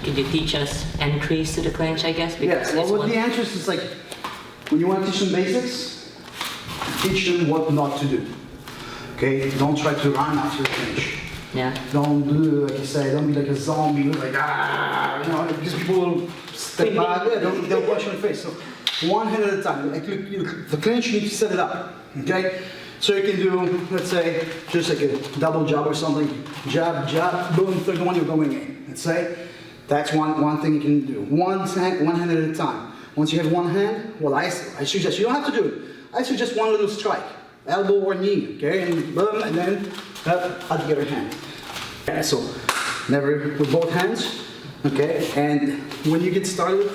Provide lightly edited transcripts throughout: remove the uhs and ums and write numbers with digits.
Could you teach us entries to the clinch, I guess? Yes, well, with the entries, it's like, when you want to teach them basics, teach them what not to do. Okay? Don't try to run after the clinch. Yeah. Don't do, like you say, don't be like a zombie, like, you know, because people will step back, they'll punch you in the face. So, one hand at a time. Like, look, the clinch, you need to set it up. Okay? So you can do, let's say, just like a double jab or something. Jab, jab, boom, third one, you're going in. Let's say, that's one thing you can do. One hand at a time. Once you have one hand, well, I suggest, you don't have to do it. I suggest one little strike. Elbow or knee, okay? And boom, and then up at the other hand. Okay, so, never with both hands, okay? And when you get started,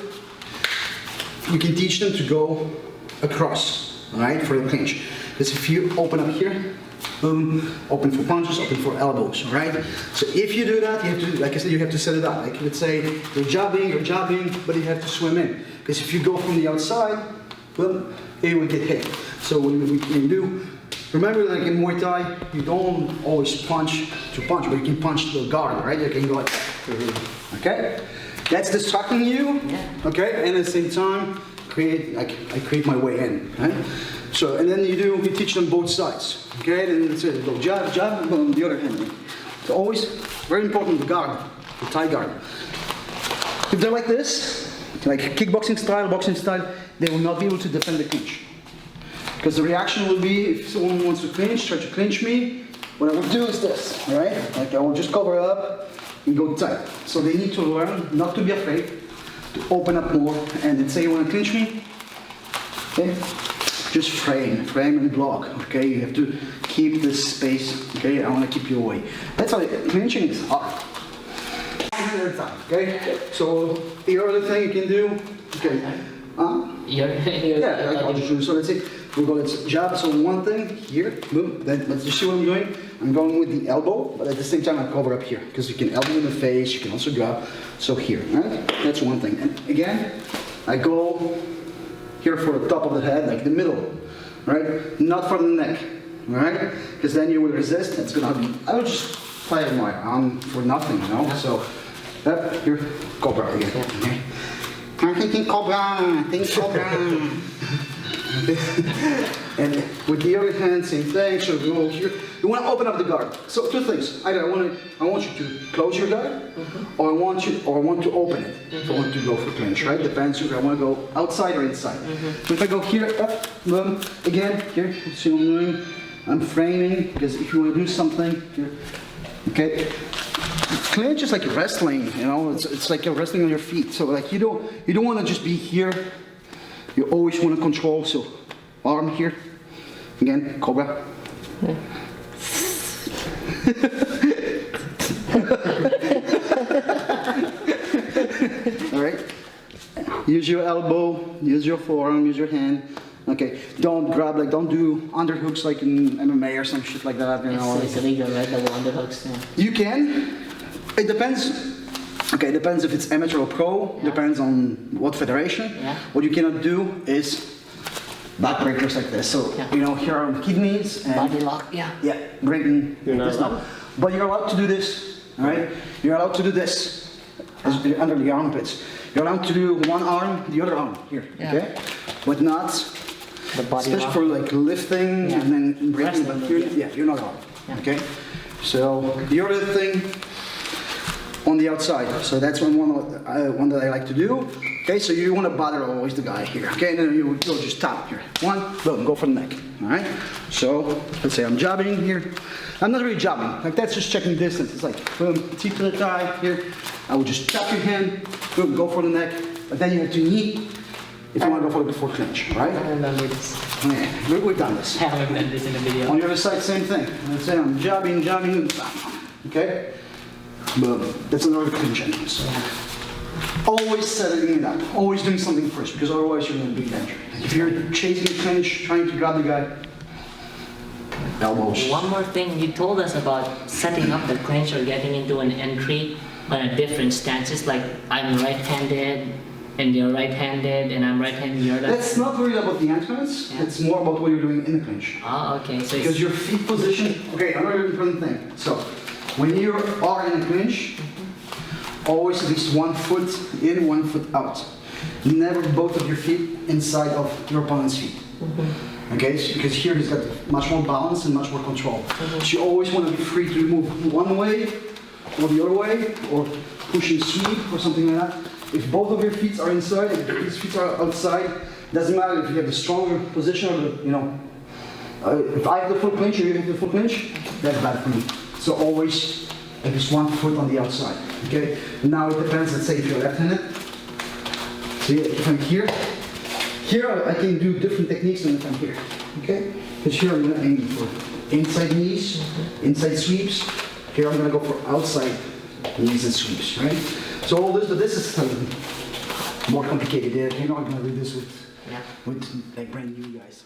you can teach them to go across, all right, for the clinch. Because if you open up here, boom, open for punches, open for elbows, all right? So if you do that, you have to, like I said, you have to set it up. Like let's say you're jabbing, but you have to swim in. Because if you go from the outside, boom, it will get hit. So what we can do, remember like in Muay Thai, you don't always punch to punch, but you can punch to the guard, right? You can go like that, okay? That's distracting you, okay? And at the same time, I create my way in, right? So, and then you teach them both sides, okay? And so go jab, jab, and on the other hand. So always, very important, the guard, the Thai guard. If they're like this, like kickboxing style, boxing style, they will not be able to defend the clinch. Because the reaction will be, if someone wants to clinch, try to clinch me, what I will do is this, all right? Like I will just cover up and go tight. So they need to learn not to be afraid, to open up more, and then say you want to clinch me, okay? Just frame and block, okay? You have to keep this space, okay? I want to keep you away. That's how clinching is hard. One hand at a time, okay? So the other thing you can do, okay? I'll just do. So let's say we'll go, let's jab. So one thing here, boom. Then let's just see what I'm doing. I'm going with the elbow, but at the same time I cover up here because you can elbow in the face. You can also grab. So here, right? That's one thing. And again, I go here for the top of the head, like the middle, right? Not for the neck, right? Because then you will resist. It's gonna be. I will just fire my arm for nothing, you know. So here, cobra again. Okay? I'm thinking cobra, And with the other hand, same thing. So you go here. You want to open up the guard. So two things. Either I want you to close your guard, or I want to open it. If I want to go for clinch, right? Depends if I want to go outside or inside. So if I go here, up, boom, again, here. See what I'm doing? I'm framing because if you want to do something here, okay. Clinch is like wrestling, you know. It's like you're wrestling on your feet. So like you don't want to just be here. You always want to control. So arm here, again, cobra. Yeah. All right. Use your elbow. Use your forearm. Use your hand. Okay. Don't grab don't do underhooks like in MMA or some shit like that. You know. It's illegal, right? Double underhooks. Yeah. You can. It depends. Okay, it depends if it's amateur or pro. Yeah. Depends on what federation. Yeah. What you cannot do is backbreakers like this. So you know, here are the kidneys and body lock. Yeah. Yeah, breaking. This now. But you're allowed to do this. All right. You're allowed to do this under the armpits. You're allowed to do one arm, the other arm here. Yeah. Okay. But not. The body especially lock. for like lifting and then breaking. But here, you're not allowed. Yeah. Okay. So the other thing on the outside. So that's one that I like to do. Okay, so you want to bother always the guy here. Okay, and then you go just tap here. One, boom, go for the neck. All right. So let's say I'm jabbing here. I'm not really jabbing. Like that's just checking distance. It's like boom, teeth to the thigh here. I will just tap your hand. Boom, go for the neck. But then you have to knee if you want to go for the before clinch. Right? I remember this. Yeah, we've done this. I haven't done this in the video. On the other side, same thing. Let's say I'm jabbing, okay? Boom. That's another clinch entrance. Always setting it up. Always doing something first, because otherwise you're in a big danger. If you're chasing a clinch, trying to grab the guy, elbows. One more thing, you told us about setting up the clinch or getting into an entry on a different stances, like I'm right-handed, and you're right-handed, and I'm right-handed, you're left. That's not really about the entrance. Yeah. It's more about what you're doing in the clinch. Oh, okay. So because your feet position. Okay, another important thing. So when you are in a clinch, Always at least 1 foot in, 1 foot out. Never both of your feet inside of your opponent's feet. Okay, so because here he's got much more balance and much more control. So you always want to be free to move one way or the other way, or push and sweep or something like that. If both of your feet are inside, if his feet are outside, doesn't matter if you have the stronger position or the, you know, if I have the full clinch or you have the full clinch, that's bad for me. So always at least 1 foot on the outside. Okay. Now it depends. Let's say if you're left-handed. See, if I'm here I can do different techniques than if I'm here. Okay. Because here I'm going to aim for inside knees, inside sweeps. Here I'm going to go for outside knees and sweeps. Right. So all this, but this is more complicated. You're not going to do this with like brand new guys.